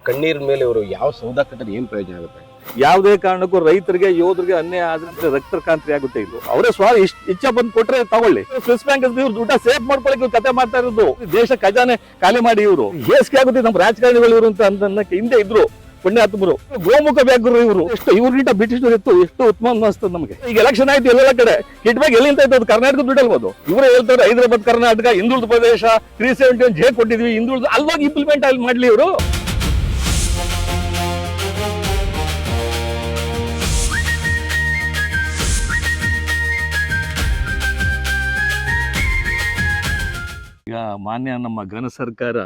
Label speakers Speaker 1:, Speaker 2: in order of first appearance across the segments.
Speaker 1: ಕಣ್ಣೀರ್ ಮೇಲೆ ಇವರು ಯಾವ ಸೌದಾ ಕಟ್ಟರೆ ಏನ್ ಪ್ರಯೋಜನ ಆಗುತ್ತೆ?
Speaker 2: ಯಾವುದೇ ಕಾರಣಕ್ಕೂ ರೈತರಿಗೆ ಯೋಧರಿಗೆ ಅನ್ಯಾಯ ಆದ್ರೆ ರಕ್ತಕ್ರಾಂತಿ ಆಗುತ್ತೆ. ಇದು ಅವರೇ ಇಚ್ಛೆ ಬಂದು ಕೊಟ್ರೆ ತಗೊಳ್ಳಿ. ಸ್ವಿಸ್ ಬ್ಯಾಂಕ್ ಇವ್ರು ದುಡ್ಡ ಸೇಫ್ ಮಾಡ್ಕೊಳಕ್ಕೆ ಇವ್ರು ಕತೆ ಮಾಡ್ತಾ ಇರೋದು. ದೇಶ ಖಜಾನೆ ಖಾಲಿ ಮಾಡಿ ಇವರು ಹೇಸಿಗೆ ಆಗುತ್ತೆ ನಮ್ಮ ರಾಜಕಾರಣಿಗಳು ಇವರು ಅಂತ ಅನ್ನಕ್ಕೆ ಹಿಂದೆ ಇದ್ರು ಪುಣ್ಯಾತ್ಮರು. ಗೋಮುಖ ವ್ಯಾಘ್ರರು ಇವರು. ಎಷ್ಟು ಇವ್ರಿಗಿಂತ ಬ್ರಿಟಿಷರು ಇತ್ತು, ಎಷ್ಟು ಉತ್ತಮ ಅನಿಸ್ತದೆ ನಮಗೆ. ಈಗ ಎಲೆಕ್ಷನ್ ಆಯ್ತು ಎಲ್ಲ ಕಡೆ ಕಿಟ್ ಬ್ಯಾಗ್ ಎಲ್ಲಿಂತ ಇತ್ತು, ಅದು ಕರ್ನಾಟಕ ದುಡ್ಡಲ್ಬೋದು. ಇವರೇ ಹೇಳ್ತಾರೆ ಹೈದರಾಬಾದ್ ಕರ್ನಾಟಕ ಹಿಂದುಳಿದ ಪ್ರದೇಶ 371 ಜೆ ಕೊಟ್ಟಿದ್ವಿ, ಹಿಂದುಳಿದ ಅಲ್ವಾಗಿ ಇಂಪ್ಲಿಮೆಂಟ್ ಅಲ್ಲಿ ಮಾಡ್ಲಿ ಇವರು. ಈಗ ಮಾನ್ಯ ನಮ್ಮ ಘನ ಸರ್ಕಾರ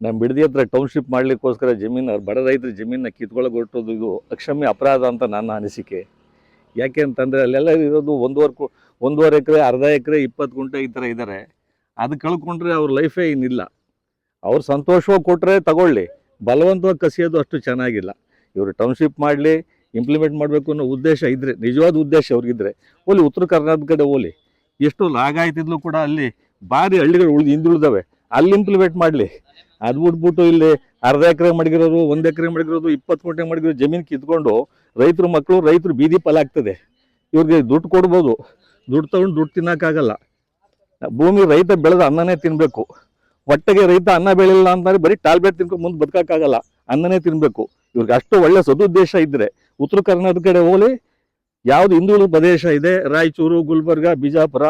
Speaker 2: ನಮ್ಮ ಬಿಡದಿ ಹತ್ರ ಟೌನ್ಶಿಪ್ ಮಾಡಲಿಕ್ಕೋಸ್ಕರ ಜಮೀನು ಬಡ ರೈತರ ಜಮೀನನ್ನ ಕಿತ್ಕೊಳ್ಳೋಕೆ ಹೊರಟೋದು ಇದು ಅಕ್ಷಮ್ಯ ಅಪರಾಧ ಅಂತ ನನ್ನ ಅನಿಸಿಕೆ. ಯಾಕೆ ಅಂತಂದರೆ ಅಲ್ಲೆಲ್ಲ ಇರೋದು ಒಂದೂವರೆ ಎಕರೆ, ಅರ್ಧ ಎಕರೆ, 20 ಗುಂಟೆ ಈ ಥರ ಇದ್ದಾರೆ. ಅದು ಕಳ್ಕೊಂಡ್ರೆ ಅವ್ರ ಲೈಫೇ ಇನ್ನಿಲ್ಲ. ಅವ್ರು ಸಂತೋಷವಾಗಿ ಕೊಟ್ಟರೆ ತಗೊಳ್ಳಿ, ಬಲವಂತವಾಗಿ ಕಸಿಯೋದು ಅಷ್ಟು ಚೆನ್ನಾಗಿಲ್ಲ. ಇವರು ಟೌನ್ಶಿಪ್ ಮಾಡಲಿ, ಇಂಪ್ಲಿಮೆಂಟ್ ಮಾಡಬೇಕು ಅನ್ನೋ ಉದ್ದೇಶ ಇದ್ದರೆ, ನಿಜವಾದ ಉದ್ದೇಶ ಅವ್ರಿಗಿದ್ರೆ ಓಲಿ ಉತ್ತರ ಕರ್ನಾಟಕ ಕಡೆ ಓಲಿ. ಎಷ್ಟು ಲಾಗ ಆಯ್ತಿದ್ಲು ಕೂಡ ಅಲ್ಲಿ ಭಾರಿ ಹಳ್ಳಿಗಳು ಹಿಂದುಳಿದವೆ, ಅಲ್ಲಿ ಇಂಪ್ಲಿಮೆಂಟ್ ಮಾಡಲಿ. ಅದು ಬಿಟ್ಬಿಟ್ಟು ಇಲ್ಲಿ ಅರ್ಧ ಎಕರೆ ಮಡಗಿರೋರು, 1 ಎಕರೆ ಮಡಗಿರೋದು, 20 ಗುಂಟೆ ಮಡಗಿರೋ ಜಮೀನು ಕಿತ್ಕೊಂಡು ರೈತರು ಬೀದಿ ಪಾಲಾಗ್ತದೆ. ಇವ್ರಿಗೆ ದುಡ್ಡು ಕೊಡ್ಬೋದು, ದುಡ್ಡು ತಗೊಂಡು ದುಡ್ಡು ತಿನ್ನೋಕ್ಕಾಗಲ್ಲ. ಭೂಮಿ ರೈತ ಬೆಳೆದ ಅನ್ನನೇ ತಿನ್ನಬೇಕು. ಹೊಟ್ಟೆಗೆ ರೈತ ಅನ್ನ ಬೆಳಿಲ್ಲ ಅಂತಂದ್ರೆ ಬರೀ ಟ್ಯಾಬ್ಲೆಟ್ ತಿನ್ಕೊಂಡು ಮುಂದೆ ಬದುಕೋಕ್ಕಾಗಲ್ಲ, ಅನ್ನನೇ ತಿನ್ನಬೇಕು. ಇವ್ರಿಗೆ ಅಷ್ಟು ಒಳ್ಳೆ ಸದುದ್ದೇಶ ಇದ್ದರೆ ಉತ್ತರ ಕರ್ನಾಟಕ ಕಡೆ ಹೋಗಲಿ, ಯಾವುದು ಹಿಂದುಳಿದ ಪ್ರದೇಶ ಇದೆ ರಾಯಚೂರು, ಗುಲ್ಬರ್ಗ, ಬಿಜಾಪುರ,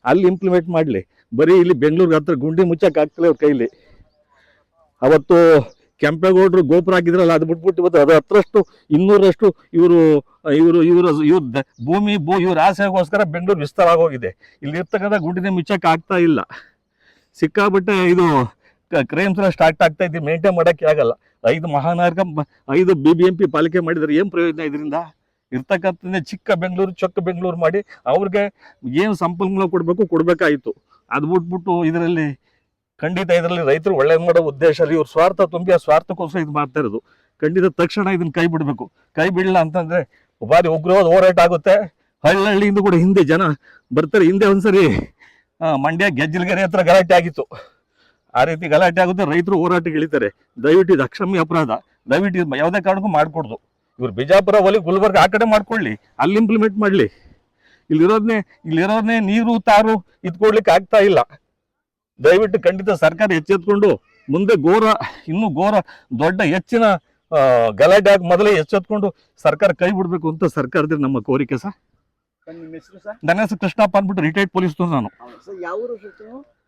Speaker 2: ಅಲ್ಲಿ ಇಂಪ್ಲಿಮೆಂಟ್ ಮಾಡಲಿ. ಬರೀ ಇಲ್ಲಿ ಬೆಂಗಳೂರಿಗೆ ಹತ್ರ ಗುಂಡಿ ಮುಚ್ಚಕ್ಕಾಗ್ತದೆ ಅವ್ರ ಕೈಲಿ. ಅವತ್ತು ಕೆಂಪೇಗೌಡರು ಗೋಪುರ ಹಾಕಿದ್ರಲ್ಲ, ಅದು ಬಿಟ್ಬಿಟ್ಟು ಇವತ್ತು ಅದು 10ರಷ್ಟು 200ರಷ್ಟು ಇವರು ಭೂಮಿ ಇವ್ರ ಆಸೆಗೋಸ್ಕರ ಬೆಂಗಳೂರು ವಿಸ್ತಾರ ಆಗೋಗಿದೆ. ಇಲ್ಲಿ ಇರ್ತಕ್ಕಂಥ ಗುಂಡಿನೇ ಮುಚ್ಚಕ್ಕೆ ಆಗ್ತಾ ಇಲ್ಲ. ಸಿಕ್ಕಾಬಿಟ್ಟೆ ಇದು ಕ್ರೈಮ್ಸ್ ಎಲ್ಲ ಸ್ಟಾರ್ಟ್ ಆಗ್ತಾ ಇದ್ದೀವಿ, ಮೇಂಟೈನ್ ಮಾಡೋಕ್ಕೆ ಆಗಲ್ಲ. 5 ಮಹಾನಗರ 5 BBMP ಪಾಲಿಕೆ ಮಾಡಿದರೆ ಏನು ಪ್ರಯೋಜನ ಇದರಿಂದ? ಇರ್ತಕ್ಕಂಥ ಚಿಕ್ಕ ಬೆಂಗಳೂರು, ಚೊಕ್ಕ ಬೆಂಗಳೂರು ಮಾಡಿ ಅವ್ರಿಗೆ ಏನು ಸಂಪನ್ಮೂಲ ಕೊಡಬೇಕಾಯಿತು. ಅದು ಬಿಟ್ಬಿಟ್ಟು ಇದರಲ್ಲಿ ಖಂಡಿತ ರೈತರು ಒಳ್ಳೇದು ಮಾಡೋ ಉದ್ದೇಶದಲ್ಲಿ ಇವ್ರು ಸ್ವಾರ್ಥ ತುಂಬಿ ಆ ಸ್ವಾರ್ಥಕ್ಕೋಸ್ಕರ ಇದು ಮಾಡ್ತಾ ಇರೋದು. ಖಂಡಿತ ತಕ್ಷಣ ಇದನ್ನು ಕೈ ಬಿಡಬೇಕು. ಕೈ ಬಿಡಲಿಲ್ಲ ಅಂತಂದರೆ ಭಾರಿ ಉಗ್ರವಾದ ಹೋರಾಟ ಆಗುತ್ತೆ. ಹಳ್ಳಿಯಿಂದ ಕೂಡ ಹಿಂದೆ ಜನ ಬರ್ತಾರೆ. ಹಿಂದೆ ಒಂದ್ಸರಿ ಮಂಡ್ಯ ಗೆಜ್ಜಲಗೆರೆ ಹತ್ರ ಗಲಾಟೆ ಆಗಿತ್ತು. ಆ ರೀತಿ ಗಲಾಟೆ ಆಗುತ್ತೆ, ರೈತರು ಹೋರಾಟಕ್ಕೆ ಇಳಿತಾರೆ. ದಯವಿಟ್ಟು ಇದು ಅಕ್ಷಮ್ಯ ಅಪರಾಧ, ದಯವಿಟ್ಟು ಇದು ಯಾವುದೇ ಕಾರಣಕ್ಕೂ ಮಾಡಿಕೊಡ್ದು. ಇವ್ರು ಬಿಜಾಪುರ ಒಲಿ ಗುಲ್ಬರ್ಗ ಆ ಕಡೆ ಮಾಡ್ಕೊಳ್ಳಿ, ಅಲ್ಲಿ ಇಂಪ್ಲಿಮೆಂಟ್ ಮಾಡಲಿ. ಇಲ್ಲಿರೋದನ್ನೇ ನೀರು ತಾರು ಇದ್ಕೊಡ್ಲಿಕ್ಕೆ ಆಗ್ತಾ ಇಲ್ಲ. ದಯವಿಟ್ಟು ಖಂಡಿತ ಸರ್ಕಾರ ಎಚ್ಚೆತ್ಕೊಂಡು ಮುಂದೆ ಇನ್ನೂ ದೊಡ್ಡ ಹೆಚ್ಚಿನ ಗಲಾಟೆ ಆಗಿ ಮೊದಲೇ ಎಚ್ಚೆತ್ಕೊಂಡು ಸರ್ಕಾರ ಕೈ ಬಿಡಬೇಕು ಅಂತ ಸರ್ಕಾರದ ನಮ್ಮ ಕೋರಿಕೆ ಸರ್. ನನ್ನ ಹೆಸರು ಕೃಷ್ಣಪ್ಪ ಅಂದ್ಬಿಟ್ಟು ರಿಟೈರ್ಡ್ ಪೊಲೀಸ್ ನಾನು.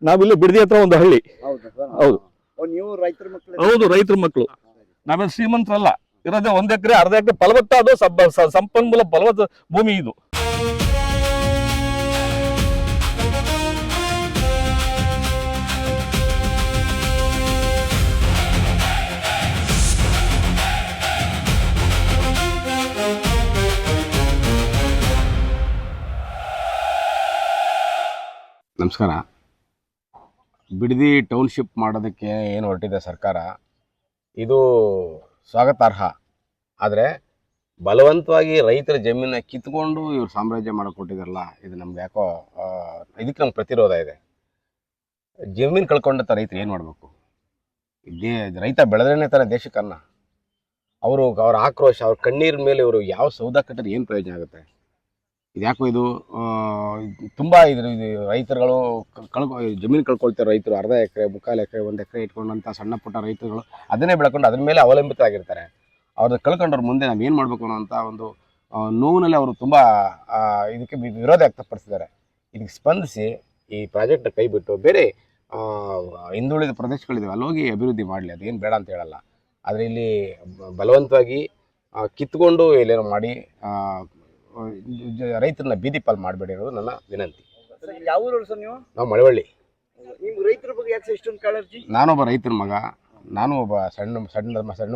Speaker 2: ನಾವಿಲ್ಲಿ ಬಿಡದಿ ಹತ್ರ ಒಂದು ಹಳ್ಳಿ. ಹೌದು, ರೈತರ ಮಕ್ಕಳು. ನಾವೇನು ಶ್ರೀಮಂತರಲ್ಲ, ಇರೋದೇ 1 ಎಕರೆ, ಅರ್ಧ ಎಕರೆ ಫಲವತ್ತಾದ ಸಂಪನ್ಮೂಲ ಫಲವತ್ತ ಭೂಮಿ ಇದು.
Speaker 1: ನಮಸ್ಕಾರ. ಬಿಡದಿ ಟೌನ್ಶಿಪ್ ಮಾಡೋದಕ್ಕೆ ಏನು ಹೊರಟಿದೆ ಸರ್ಕಾರ, ಇದು ಸ್ವಾಗತಾರ್ಹ. ಆದರೆ ಬಲವಂತವಾಗಿ ರೈತರ ಜಮೀನ ಕಿತ್ಕೊಂಡು ಇವ್ರು ಸಾಮ್ರಾಜ್ಯ ಮಾಡಿಕೊಟ್ಟಿದಾರಲ್ಲ, ಇದು ನಮ್ಗೆ ಯಾಕೋ ಇದಕ್ಕೆ ನಮ್ಗೆ ಪ್ರತಿರೋಧ ಇದೆ. ಜಮೀನು ಕಳ್ಕೊಂಡಂಥ ರೈತರು ಏನು ಮಾಡಬೇಕು? ರೈತ ಬೆಳೆದ್ರೇ ತಾನೇ ದೇಶಕ್ಕೆ ಅನ್ನ. ಅವ್ರ ಆಕ್ರೋಶ, ಅವ್ರ ಕಣ್ಣೀರ ಮೇಲೆ ಇವರು ಯಾವ ಸೌದಾ ಕಟ್ಟರೆ ಏನು ಪ್ರಯೋಜನ ಆಗುತ್ತೆ? ಇದ್ಯಾಕೋ ಇದು ತುಂಬ ಇದು ರೈತರುಗಳು ಜಮೀನು ಕಳ್ಕೊಳ್ತಾರೆ. ರೈತರು ಅರ್ಧ ಎಕರೆ, 3/4 ಎಕರೆ, 1 ಎಕರೆ ಇಟ್ಕೊಂಡಂಥ ಸಣ್ಣ ಪುಟ್ಟ ರೈತರುಗಳು ಅದನ್ನೇ ಬೆಳ್ಕೊಂಡು ಅದ್ರ ಮೇಲೆ ಅವಲಂಬಿತ ಆಗಿರ್ತಾರೆ. ಅವ್ರನ್ನ ಕಳ್ಕೊಂಡವ್ರ ಮುಂದೆ ನಾವು ಏನು ಮಾಡಬೇಕು ಅನ್ನೋಂಥ ಒಂದು ನೋವಿನಲ್ಲಿ ಅವರು ತುಂಬ ಇದಕ್ಕೆ ವಿರೋಧ ವ್ಯಕ್ತಪಡಿಸಿದ್ದಾರೆ. ಇದಕ್ಕೆ ಸ್ಪಂದಿಸಿ ಈ ಪ್ರಾಜೆಕ್ಟ್ ಕೈ ಬಿಟ್ಟು ಬೇರೆ ಹಿಂದುಳಿದ ಪ್ರದೇಶಗಳಿವೆ, ಅಲ್ಲಿ ಹೋಗಿ ಅಭಿವೃದ್ಧಿ ಮಾಡಲಿ, ಅದೇನು ಬೇಡ ಅಂತ ಹೇಳಲ್ಲ. ಆದರೆ ಇಲ್ಲಿ ಬಲವಂತವಾಗಿ ಕಿತ್ಕೊಂಡು ಇಲ್ಲೇನೋ ಮಾಡಿ ರೈತರನ್ನ ಬೀದಿ ಪಾಲ್ ಮಾಡಬೇಡಿ ಅನ್ನೋದು ನನ್ನ ವಿನಂತಿ.
Speaker 3: ಯಾವ ಊರವರು ಸರ್ ನೀವು?
Speaker 1: ನಾವು ಮಳವಳ್ಳಿ.
Speaker 3: ನಿಮ್ಮ ರೈತರ ಬಗ್ಗೆ ಯಾಕೆ ಇಷ್ಟೊಂದು ಕಾಳಜಿ?
Speaker 1: ನಾನೊಬ್ಬ ರೈತರ ಮಗ, ನಾನು ಒಬ್ಬ ಸಣ್ಣ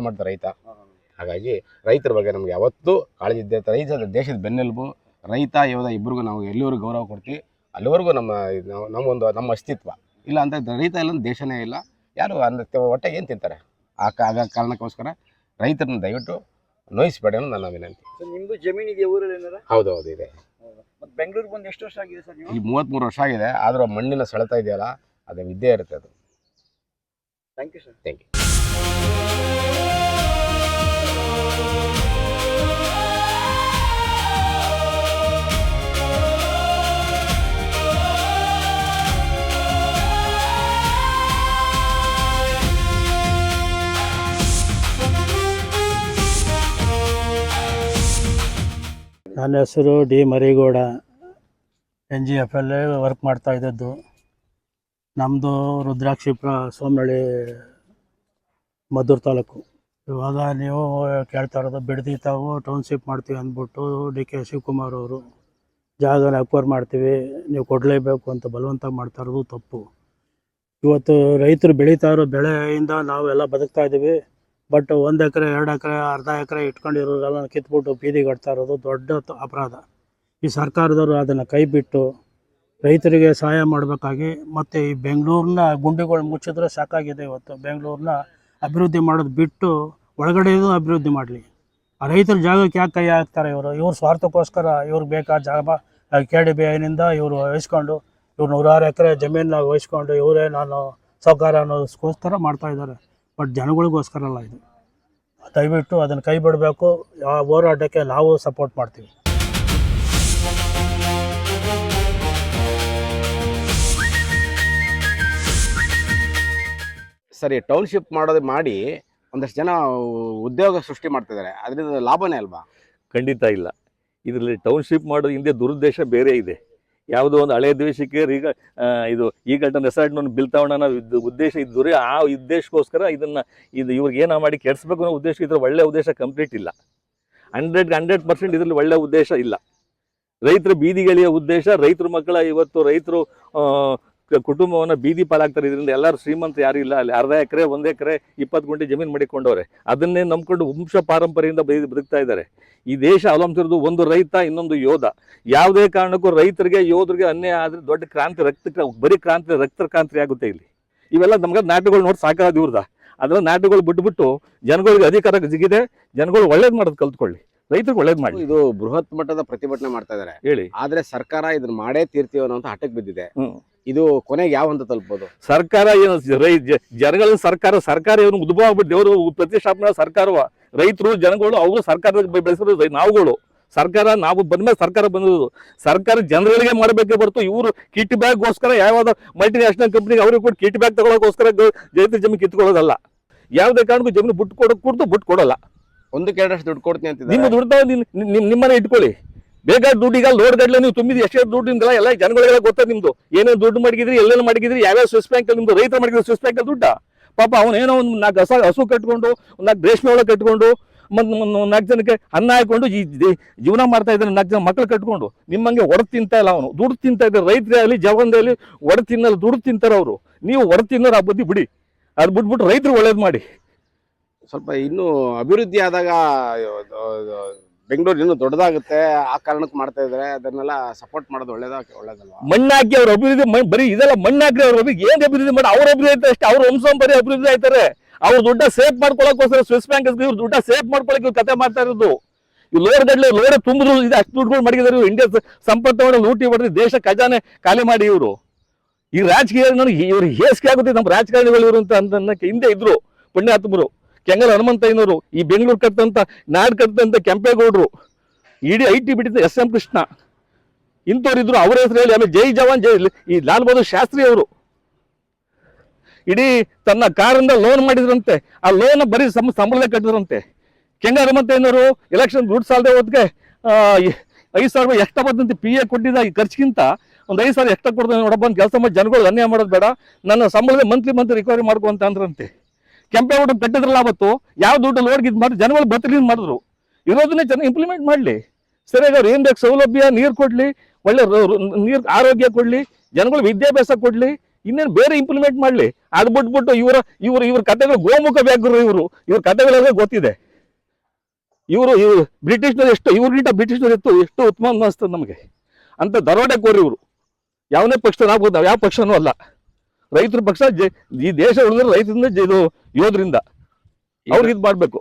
Speaker 1: ಮಟ್ಟದ ರೈತ. ಹಾಗಾಗಿ ರೈತರ ಬಗ್ಗೆ ನಮ್ಗೆ ಯಾವತ್ತೂ ಕಾಳಜಿ ಇದ್ದೇ. ರೈತ ದೇಶದ ಬೆನ್ನೆಲುಬು. ರೈತ ಯೋಧ ಇಬ್ಬರಿಗೂ ನಾವು ಎಲ್ಲಿವರೆಗೂ ಗೌರವ ಕೊಡ್ತೀವಿ ಅಲ್ಲಿವರೆಗೂ ನಮ್ಮ ಅಸ್ತಿತ್ವ ಇಲ್ಲ ಅಂತ. ರೈತ ಇಲ್ಲ ದೇಶನೇ ಇಲ್ಲ. ಯಾರು ಹೊಟ್ಟೆಗೆ ಏನು ತಿಂತಾರೆ? ಆಗ ಕಾರಣಕ್ಕೋಸ್ಕರ ರೈತರನ್ನ ದಯವಿಟ್ಟು ನೋಯಿಸಬೇಡಿ ಅನ್ನೋದು ನನ್ನ ವಿನಂತಿ.
Speaker 3: ನಿಮ್ಮದು ಜಮೀನು ಇದೆಯಾ ಊರಲ್ಲಿ ಏನಾರ?
Speaker 1: ಹೌದು, ಇದೆ.
Speaker 3: ಮತ್ತು ಬೆಂಗಳೂರಿಗೆ ಬಂದು ಎಷ್ಟು ವರ್ಷ ಆಗಿದೆ ಸರ್ ನೀವು?
Speaker 1: ಈ 33 ವರ್ಷ ಆಗಿದೆ. ಆದರೂ ಮಣ್ಣಿನ ಸೆಳೆತ ಇದೆಯಲ್ಲ, ಅದು ವಿದ್ಯೆ ಇರುತ್ತೆ ಅದು.
Speaker 3: Thank you sir.
Speaker 1: Thank you.
Speaker 4: ನನ್ನ ಹೆಸರು ಡಿ ಮರಿಗೌಡ, NGFL ವರ್ಕ್ ಮಾಡ್ತಾ ಇದ್ದದ್ದು. ನಮ್ಮದು ರುದ್ರಾಕ್ಷಿಪುರ, ಸೋಮನಹಳ್ಳಿ, ಮದ್ದೂರು ತಾಲೂಕು. ಇವಾಗ ನೀವು ಕೇಳ್ತಾ ಇರೋದು ಬಿಡದಿ ತಾವು ಟೌನ್ಶಿಪ್ ಮಾಡ್ತೀವಿ ಅಂದ್ಬಿಟ್ಟು DK ಶಿವಕುಮಾರ್ ಅವರು ಜಾಗನ ಅಕ್ವೈರ್ ಮಾಡ್ತೀವಿ, ನೀವು ಕೊಡಲೇಬೇಕು ಅಂತ ಬಲವಂತ ಮಾಡ್ತಾ ಇರೋದು ತಪ್ಪು. ಇವತ್ತು ರೈತರು ಬೆಳೀತಾ ಇರೋ ಬೆಳೆಯಿಂದ ನಾವೆಲ್ಲ ಬದುಕ್ತಾ ಇದ್ದೀವಿ. ಬಟ್ 1 ಎಕರೆ 2 ಎಕರೆ ಅರ್ಧ ಎಕರೆ ಇಟ್ಕೊಂಡಿರೋರೆಲ್ಲ ಕಿತ್ಬಿಟ್ಟು ಬೀದಿಗೆ ಕಟ್ತಾ ಇರೋದು ದೊಡ್ಡ ಅಪರಾಧ. ಈ ಸರ್ಕಾರದವರು ಅದನ್ನು ಕೈ ಬಿಟ್ಟು ರೈತರಿಗೆ ಸಹಾಯ ಮಾಡಬೇಕಾಗಿ, ಮತ್ತು ಈ ಬೆಂಗಳೂರನ್ನ ಗುಂಡಿಗಳು ಮುಚ್ಚಿದ್ರೆ ಸಾಕಾಗಿದೆ. ಇವತ್ತು ಬೆಂಗಳೂರನ್ನ ಅಭಿವೃದ್ಧಿ ಮಾಡೋದು ಬಿಟ್ಟು ಒಳಗಡೆಯೂ ಅಭಿವೃದ್ಧಿ ಮಾಡಲಿ. ಆ ರೈತರ ಜಾಗಕ್ಕೆ ಯಾಕೆ ಕೈ ಹಾಕ್ತಾರೆ ಇವರು? ಇವ್ರ ಸ್ವಾರ್ಥಕ್ಕೋಸ್ಕರ ಇವ್ರಿಗೆ ಬೇಕಾದ ಜಾಗ KDBIನಿಂದ ಇವರು ವಹಿಸ್ಕೊಂಡು, ಇವ್ರು 106 ಎಕರೆ ಜಮೀನನ್ನ ವಹಿಸ್ಕೊಂಡು ಇವರೇ ನಾನು ಸಾಹುಕಾರ ಅನ್ನೋದಕ್ಕೋಸ್ಕರ ಮಾಡ್ತಾಯಿದ್ದಾರೆ. ಬಟ್ ಜನಗಳಿಗೋಸ್ಕರ ಅಲ್ಲ ಇದು. ದಯವಿಟ್ಟು ಅದನ್ನು ಕೈ ಬಿಡಬೇಕು. ಆ ಹೋರಾಟಕ್ಕೆ ನಾವು ಸಪೋರ್ಟ್ ಮಾಡ್ತೀವಿ.
Speaker 1: ಸರಿ, ಟೌನ್ಶಿಪ್ ಮಾಡೋದು ಮಾಡಿ ಒಂದಷ್ಟು ಜನ ಉದ್ಯೋಗ ಸೃಷ್ಟಿ ಮಾಡ್ತಿದ್ದಾರೆ, ಅದರಿಂದ ಲಾಭನೇ ಅಲ್ವಾ?
Speaker 2: ಖಂಡಿತ ಇಲ್ಲ. ಇದರಲ್ಲಿ ಟೌನ್ಶಿಪ್ ಮಾಡೋದು ಹಿಂದೆ ದುರುದ್ದೇಶ ಬೇರೆ ಇದೆ. ಯಾವುದೋ ಒಂದು ಹಳೆಯ ದೇಶಕ್ಕೆ ಇದು ಈಗಲ್ಟನ್ ರೆಸಾರ್ಟ್ನ ಬಿಲ್ ತಗೊಳ್ಳೋಣ ಉದ್ದೇಶ ಇದ್ದರೆ ಆ ಉದ್ದೇಶಕ್ಕೋಸ್ಕರ ಇದು ಇವ್ರಿಗೆ ಏನೋ ಮಾಡಿ ಕೆಡಿಸ್ಬೇಕು ಅನ್ನೋ ಉದ್ದೇಶ ಇದ್ರೆ ಒಳ್ಳೆ ಉದ್ದೇಶ ಕಂಪ್ಲೀಟ್ ಇಲ್ಲ. 100% ಇದರಲ್ಲಿ ಒಳ್ಳೆ ಉದ್ದೇಶ ಇಲ್ಲ. ರೈತರ ಬೀದಿಗಳಿಯ ಉದ್ದೇಶ, ರೈತರ ಮಕ್ಕಳ ಇವತ್ತು ರೈತರು ಕುಟುಂಬವನ್ನು ಬೀದಿ ಪಾಲಾಗ್ತಾರೆ. ಇದರಿಂದ ಎಲ್ಲರೂ ಶ್ರೀಮಂತ ಯಾರು ಇಲ್ಲ. ಅಲ್ಲಿ ಅರ್ಧ ಎಕರೆ 1 ಎಕರೆ 20 ಗುಂಟೆ ಜಮೀನು ಮಾಡಿಕೊಂಡವ್ರೆ. ಅದನ್ನೇ ನಂಬ್ಕೊಂಡು ವಂಶ ಪಾರಂಪರೆಯಿಂದ ಬದುಕ್ತಾ ಇದ್ದಾರೆ. ಈ ದೇಶ ಅವಲಂಬಿಸಿರೋದು ಒಂದು ರೈತ, ಇನ್ನೊಂದು ಯೋಧ. ಯಾವುದೇ ಕಾರಣಕ್ಕೂ ರೈತರಿಗೆ ಯೋಧರಿಗೆ ಅನ್ಯಾಯ ಆದರೆ ದೊಡ್ಡ ಕ್ರಾಂತಿ, ಬರೀ ರಕ್ತ ಕ್ರಾಂತಿ ಆಗುತ್ತೆ ಇಲ್ಲಿ. ಇವೆಲ್ಲ ನಮ್ಗೆ ನಾಟಕಗಳು ನೋಡಿ ಸಾಕಾದ ಇವ್ರದ. ಅದರ ನಾಟಕಗಳು ಬಿಟ್ಬಿಟ್ಟು ಜನಗಳಿಗೆ ಅಧಿಕಾರ ಜಿಗಿದೆ, ಜನಗಳು ಒಳ್ಳೇದು ಮಾಡೋದು ಕಲ್ತ್ಕೊಳ್ಳಿ, ರೈತರಿಗೆ ಒಳ್ಳೇದು ಮಾಡಿ.
Speaker 1: ಇದು ಬೃಹತ್ ಮಟ್ಟದ ಪ್ರತಿಭಟನೆ ಮಾಡ್ತಾ ಇದ್ದಾರೆ
Speaker 2: ಹೇಳಿ.
Speaker 1: ಆದ್ರೆ ಸರ್ಕಾರ ಇದನ್ನ ಮಾಡೇ ತೀರ್ತೀವಿ ಅನ್ನೋ ಹಠಕ್ಕೆ ಬಿದ್ದಿದೆ. ಇದು ಕೊನೆಗೆ ಯಾವ ಹಂತ ತಲುಪಬಹುದು?
Speaker 2: ಸರ್ಕಾರ ಏನು ಜನಗಳ ಸರ್ಕಾರ ಏನು ಉದ್ಭವ ಆಗ್ಬಿಟ್ಟು ದೇವರು ಪ್ರತಿಷ್ಠಾಪನಾ ಸರ್ಕಾರವ. ರೈತರು ಜನಗಳು ಅವರು ಸರ್ಕಾರದ ಬೆಳೆಸಿರೋದು ನಾವುಗಳು. ಸರ್ಕಾರ ನಾವು ಬಂದ್ಮೇಲೆ ಸರ್ಕಾರ ಬಂದಿರೋದು. ಸರ್ಕಾರ ಜನಗಳಿಗೆ ಮಾಡಬೇಕೇ ಹೊರತು ಇವರು ಕಿಟ್ ಬ್ಯಾಗ್ಗೋಸ್ಕರ ಯಾವ್ಯಾವ ಮಲ್ಟಿ ನ್ಯಾಷನಲ್ ಕಂಪ್ನಿಗೆ ಅವ್ರಿಗೆ ಕೊಟ್ಟು ಕಿಟ್ ಬ್ಯಾಗ್ ತಗೊಳ್ಳೋಕೋಸ್ಕರ ರೈತರ ಜಮೀನು ಕಿತ್ಕೊಳ್ಳೋದಲ್ಲ. ಯಾವುದೇ ಕಾರಣಕ್ಕೂ ಜಮೀನು ಬಿಟ್ಟು ಕೊಡಲ್ಲ.
Speaker 1: ಒಂದು ಕೇಳಷ್ಟು ದುಡ್ಡು ಕೊಡ್ತೀನಿ ಅಂತ
Speaker 2: ನಿಮ್ಮ ದುಡ್ಡು ನಿಮ್ಮನೆ ಇಟ್ಕೊಳ್ಳಿ. ಬೇಕಾದ ದುಡ್ಡಿಗ ಲೋಡ್ ಗಡ್ಲೆ ನೀವು ತುಂಬಿದ ಎಷ್ಟೇ ದುಡ್ಡು ನಿಮ್ದಲ್ಲ ಎಲ್ಲ ಜನಗಳಿಗೆಲ್ಲ ಗೊತ್ತ. ನಿಮ್ದು ಏನೇನು ದುಡ್ಡು ಮಡಗಿದ್ರಿ, ಎಲ್ಲೆಲ್ಲ ಮಡಗಿದ್ರಿ, ಯಾವ್ಯಾವ ಸ್ವಿಸ್ ಬ್ಯಾಂಕ್ ನಿಮ್ದು ರೈತರು ಮಡಗಿದ್ರೆ ಸ್ವಿಸ್ ಬ್ಯಾಂಕ್ ದುಡ್ಡ. ಪಾಪ ಅವನೇನೋ ಒಂದು 4 ಹಸು ಕಟ್ಕೊಂಡು, 4 ರೇಷ್ಮೆ ಒಳಗೆ ಕಟ್ಕೊಂಡು, 4 ಜನಕ್ಕೆ ಅನ್ನ ಹಾಕೊಂಡು ಜೀವನ ಮಾಡ್ತಾ ಇದ್ದಾನೆ. 4 ಜನ ಮಕ್ಕಳು ಕಟ್ಕೊಂಡು ನಿಮ್ಮಂಗೆ ಒಡೆದು ತಿಂತಾ ಇಲ್ಲ. ಅವನು ದುಡ್ಡು ತಿಂತಾ ಇದ್ದಾರೆ. ರೈತರೇ ಆಗಲಿ ಜವಂದಲ್ಲಿ ಒಡೆದು ತಿನ್ನಲ್ಲ, ದುಡ್ಡು ತಿಂತಾರೆ ಅವರು. ನೀವು ಒಡೆದು ತಿನ್ನೋರು ಆ ಬುದ್ಧಿ ಬಿಡಿ. ಅದು ಬಿಟ್ಬಿಟ್ಟು ರೈತರು ಒಳ್ಳೇದು ಮಾಡಿ.
Speaker 1: ಸ್ವಲ್ಪ ಇನ್ನೂ ಅಭಿವೃದ್ಧಿ ಆದಾಗ ಬೆಂಗಳೂರು ಇನ್ನೂ ದೊಡ್ಡದಾಗುತ್ತೆ, ಆ ಕಾರಣಕ್ಕೆ ಮಾಡ್ತಾ ಇದ್ದಾರೆ. ಅದನ್ನೆಲ್ಲ ಸಪೋರ್ಟ್ ಮಾಡೋದು ಒಳ್ಳೇದಲ್ವಾ?
Speaker 2: ಮಣ್ಣಾಕಿ ಅವ್ರ ಅಭಿವೃದ್ಧಿ ಬರೀ ಇದೆಲ್ಲ ಮಣ್ಣಾಕಿ ಅವ್ರ ಅಭಿವೃದ್ಧಿ ಏನ್ ಅಭಿವೃದ್ಧಿ ಮಾಡಿ ಅವ್ರ ಅಭಿವೃದ್ಧಿ ಆಯ್ತಾರೆ ಅಷ್ಟೇ. ಅವ್ರ ವಂಶಂಬರಿ ಅಭಿವೃದ್ಧಿ ಆಯ್ತಾರೆ. ಅವ್ರ ದುಡ್ಡ ಸೇಫ್ ಮಾಡ್ಕೊಳಕ್ಕೋಸ್ಕರ ಸ್ವಿಸ್ ಬ್ಯಾಂಕ್ ಇವ್ರ ದುಡ್ಡ ಸೇಫ್ ಮಾಡ್ಕೊಳಕ್ಕೆ ಇವ್ರು ಕತೆ ಮಾಡ್ತಾ ಇರೋದು. ಇವ್ ಲೋಡ್ ತುಂಬಿದ್ರು ಇದು ಅಷ್ಟು ದುಡ್ಡುಗಳು ಮಾಡಿದ್ದಾರೆ. ಇಂಡಿಯಾ ಸಂಪತ್ತನ್ನು ಲೂಟಿ ಹೊಡೆದು ದೇಶ ಖಜಾನೆ ಖಾಲಿ ಮಾಡಿ ಇವರು. ಈ ರಾಜಕೀಯ ಇವ್ರು ಹೇಸಿಗೆ ಆಗುತ್ತೆ. ನಮ್ಮ ರಾಜಕಾರಣಿಗಳು ಇವರು ಅಂತ ಅನ್ನಕ್ಕೆ ಹಿಂದೆ ಇದ್ರು ಪುಣ್ಯಾತ್ಮರು. ಕೆಂಗಲ್ ಹನುಮಂತಯ್ಯನವರು, ಈ ಬೆಂಗಳೂರು ಕಟ್ಟಂತ ನಾಡು ಕಟ್ಟಂತ ಕೆಂಪೇಗೌಡರು, ಇಡೀ IT ಬಿಟ್ಟಿದ್ದ SM ಕೃಷ್ಣ, ಇಂಥವ್ರು ಇದ್ರು. ಅವರ ಹೆಸರು ಹೇಳಿ. ಆಮೇಲೆ ಜೈ ಜವಾನ್ ಈ ಲಾಲ್ ಬಹದ್ದೂರ್ ಶಾಸ್ತ್ರಿ ಅವರು ಇಡೀ ತನ್ನ ಕಾರಿಂದ ಲೋನ್ ಮಾಡಿದ್ರಂತೆ. ಆ ಲೋನ್ ಬರೀ ಸಂಬಳದ ಕಟ್ಟಿದ್ರಂತೆ. ಕೆಂಗಲ್ ಹನುಮಂತಯ್ಯನವರು ಎಲೆಕ್ಷನ್ ದುಡ್ಡು ಸಾಲದೆ ಹೋದ್ಕೆ 5,000 ರೂಪಾಯಿ ಎಕ್ಸ್ಟ್ರಾ ಬರ್ತಂತೆ. PA ಕೊಟ್ಟಿದ್ದ ಈ ಖರ್ಚಿಗಿಂತ ಒಂದು 5,000 ಎಕ್ಸ್ಟ್ರಾ ಕೊಡ್ತಾನೆ. ನೋಡಪ್ಪ ಒಂದು ಕೆಲಸ ಮಾಡಿ ಜನಗಳು ಅನ್ಯಾಯ ಮಾಡೋದು ಬೇಡ, ನನ್ನ ಸಂಬಳದ ಮಂತ್ಲಿ ರಿಕವರಿ ಮಾಡ್ಕೊಂತ ಅಂದ್ರಂತೆ. ಕೆಂಪೇಗೌಡ ಕಟ್ಟಿದ್ರಲ್ಲ ಅವತ್ತು. ಯಾವ ದುಡ್ಡು ಲೋಡ್ಗಿದ್ ಮಾಡಿ ಜನಗಳು ಬತ್ತಲಿಂದ ಮಾಡಿದ್ರು. ಇರೋದನ್ನೇ ಜನ ಇಂಪ್ಲಿಮೆಂಟ್ ಮಾಡಲಿ. ಸರಿಯಾಗಿ ಅವ್ರು ಏನ್ ಬೇಕು ಸೌಲಭ್ಯ, ನೀರು ಕೊಡ್ಲಿ, ಒಳ್ಳೆ ನೀರು ಆರೋಗ್ಯ ಕೊಡ್ಲಿ, ಜನಗಳು ವಿದ್ಯಾಭ್ಯಾಸ ಕೊಡ್ಲಿ, ಇನ್ನೇನು ಬೇರೆ ಇಂಪ್ಲಿಮೆಂಟ್ ಮಾಡಲಿ. ಅದು ಬಿಟ್ಬಿಟ್ಟು ಇವ್ರ ಕಥೆಗಳು ಗೋಮುಖ ವ್ಯಾಘ್ರರು. ಇವ್ರ ಕಥೆಗಳೆಲ್ಲ ಗೊತ್ತಿದೆ. ಇವರು ಬ್ರಿಟಿಷ್ನವ್ರು ಇವ್ರಿಗಿಂತ ಬ್ರಿಟಿಷ್ನವ್ರು ಎಷ್ಟು ಉತ್ತಮ ಅನ್ನಿಸ್ತದೆ ನಮಗೆ. ಅಂತ ದರೋಡೆಕೋರಿ ಇವರು. ಯಾವನೇ ಪಕ್ಷ ನಾವು ಯಾವ ಪಕ್ಷನೂ ಅಲ್ಲ. ರೈತರ ಪಕ್ಷ. ಈ ದೇಶ ಉಳಿದ್ರೆ ರೈತರಿಂದ ಇದು ಯೋಧರಿಂದ ಅವ್ರಿಗೆ ಇದು ಮಾಡ್ಬೇಕು.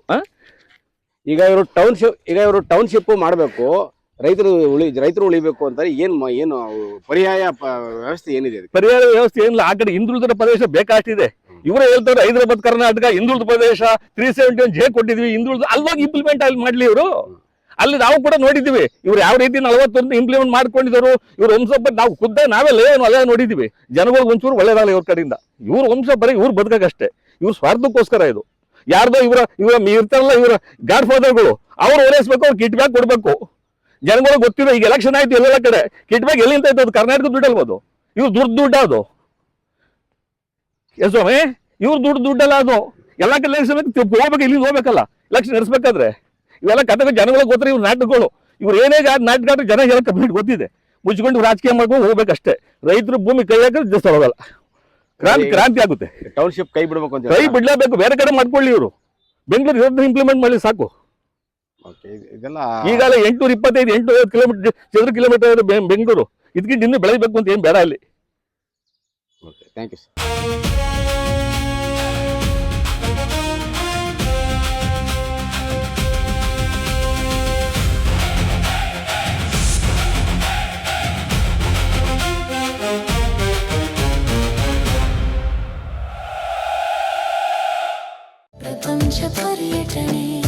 Speaker 1: ಈಗ ಇವರು ಟೌನ್ಶಿಪ್ ಮಾಡಬೇಕು. ರೈತರು ಉಳಿಬೇಕು ಅಂತಾರೆ. ಏನು ಪರ್ಯಾಯ ವ್ಯವಸ್ಥೆ ಏನಿದೆ ಅದಕ್ಕೆ?
Speaker 2: ಪರಿಹಾರ ವ್ಯವಸ್ಥೆ ಏನಿಲ್ಲ. ಆ ಕಡೆ ಹಿಂದುಳಿದ ಪ್ರದೇಶ ಬೇಕಾಷ್ಟಿದೆ. ಇವರೇ ಹೇಳ್ತಾರೆ ಹೈದರಾಬಾದ್ ಕರ್ನಾಟಕ ಹಿಂದುಳಿದ ಪ್ರದೇಶ 371 ಜೆ ಕೊಟ್ಟಿದ್ವಿ, ಹಿಂದುಳಿದ ಅಲ್ಲೋಗಿ ಇಂಪ್ಲಿಮೆಂಟ್ ಅಲ್ಲಿ ಮಾಡ್ಲಿ ಇವರು. ಅಲ್ಲಿ ನಾವು ಕೂಡ ನೋಡಿದ್ದೀವಿ ಇವ್ರು ಯಾವ ರೀತಿ 41 ಇಂಪ್ಲಿಮೆಂಟ್ ಮಾಡ್ಕೊಂಡಿದ್ರು. ಇವ್ರ ವಂಶ ನಾವು ನಾವೇ ನೋಡಿದ್ದೀವಿ. ಜನಗಳಿಗೆ ಒಂಚೂರು ಒಳ್ಳೇದಾಗಲ್ಲ ಇವ್ರ ಕಡೆಯಿಂದ. ಇವ್ರ ವಂಶ ಬರೀ ಇವ್ರು ಬದುಕಷ್ಟೇ, ಇವ್ರ ಸ್ವಾರ್ಥಕ್ಕೋಸ್ಕರ ಇದು. ಯಾರ್ದೋ ಇವರ ಇರ್ತಾರಲ್ಲ ಇವರ ಗಾಡ್ ಫಾದರ್ಗಳು, ಅವ್ರು ಓಲೈಸ್ಬೇಕು, ಅವ್ರು ಕಿಟ್ ಬ್ಯಾಕ್ ಕೊಡ್ಬೇಕು. ಜನಗಳಿಗೆ ಗೊತ್ತಿದೆ. ಈಗ ಎಲೆಕ್ಷನ್ ಆಯ್ತು ಎಲ್ಲ ಕಡೆ, ಕಿಟ್ ಬ್ಯಾಕ್ ಎಲ್ಲಿಂದ ಆಯ್ತು? ಅದು ಕರ್ನಾಟಕದ ದುಡ್ಡಲ್ಬೋದು. ಇವ್ರು ದುಡ್ಡು ಅದು ಸ್ವಾಮಿ, ಇವ್ರು ದುಡ್ಡಲ್ಲ ಅದು. ಎಲ್ಲ ಕಡೆ ಎಲೆಕ್ಷನ್ ಹೋಗ್ಬೇಕು, ಇಲ್ಲಿಂದ ಹೋಗ್ಬೇಕಲ್ಲ ಎಲೆಕ್ಷನ್ ನಡೆಸ್ಬೇಕಾದ್ರೆ. ಇವೆಲ್ಲ ಕಥೆ ಜನಗಳಿಗೆ ಗೊತ್ತಿರ ಇವ್ರು ನಾಟಕಗಳು. ಇವ್ರು ಏನೇ ನಾಟಕ ಆದ್ರೆ ಜನ ಎಲ್ಲ ಕಂಪ್ಲೀಟ್ ಗೊತ್ತಿದೆ. ಮುಚ್ಕೊಂಡು ರಾಜಕೀಯ ಮಾಡ್ಕೊಂಡು ಹೋಗ್ಬೇಕಷ್ಟೇ. ರೈತರು ಭೂಮಿ ಕೈ ಹಾಕಿದ್ರೆ ಜಸ್ಟ್ ಹೋಗಲ್ಲ, ಕ್ರಾಂತಿ ಆಗುತ್ತೆ.
Speaker 1: ಟೌನ್ಶಿಪ್ ಕೈ ಬಿಡ್ಬೇಕು ಅಂತ
Speaker 2: ಕೈ ಬಿಡ್ಲೇಬೇಕು, ಬೇರೆ ಕಡೆ ಮಾಡ್ಕೊಳ್ಳಿ ಇವರು. ಬೆಂಗಳೂರು ಇಂಪ್ಲಿಮೆಂಟ್ ಮಾಡಿ ಸಾಕು.
Speaker 1: ಇದೆಲ್ಲ
Speaker 2: ಈಗಾಗಲೇ 825 850 ಚದರ ಕಿಲೋಮೀಟರ್ ಬೆಂಗಳೂರು. ಇದಕ್ಕಿಂತ ಇನ್ನೂ ಬೆಳೆಯಬೇಕು ಅಂತ ಏನ್ ಬೇಡ ಅಲ್ಲಿ.
Speaker 1: Thank you sir.
Speaker 5: प्रपंच पर्यटने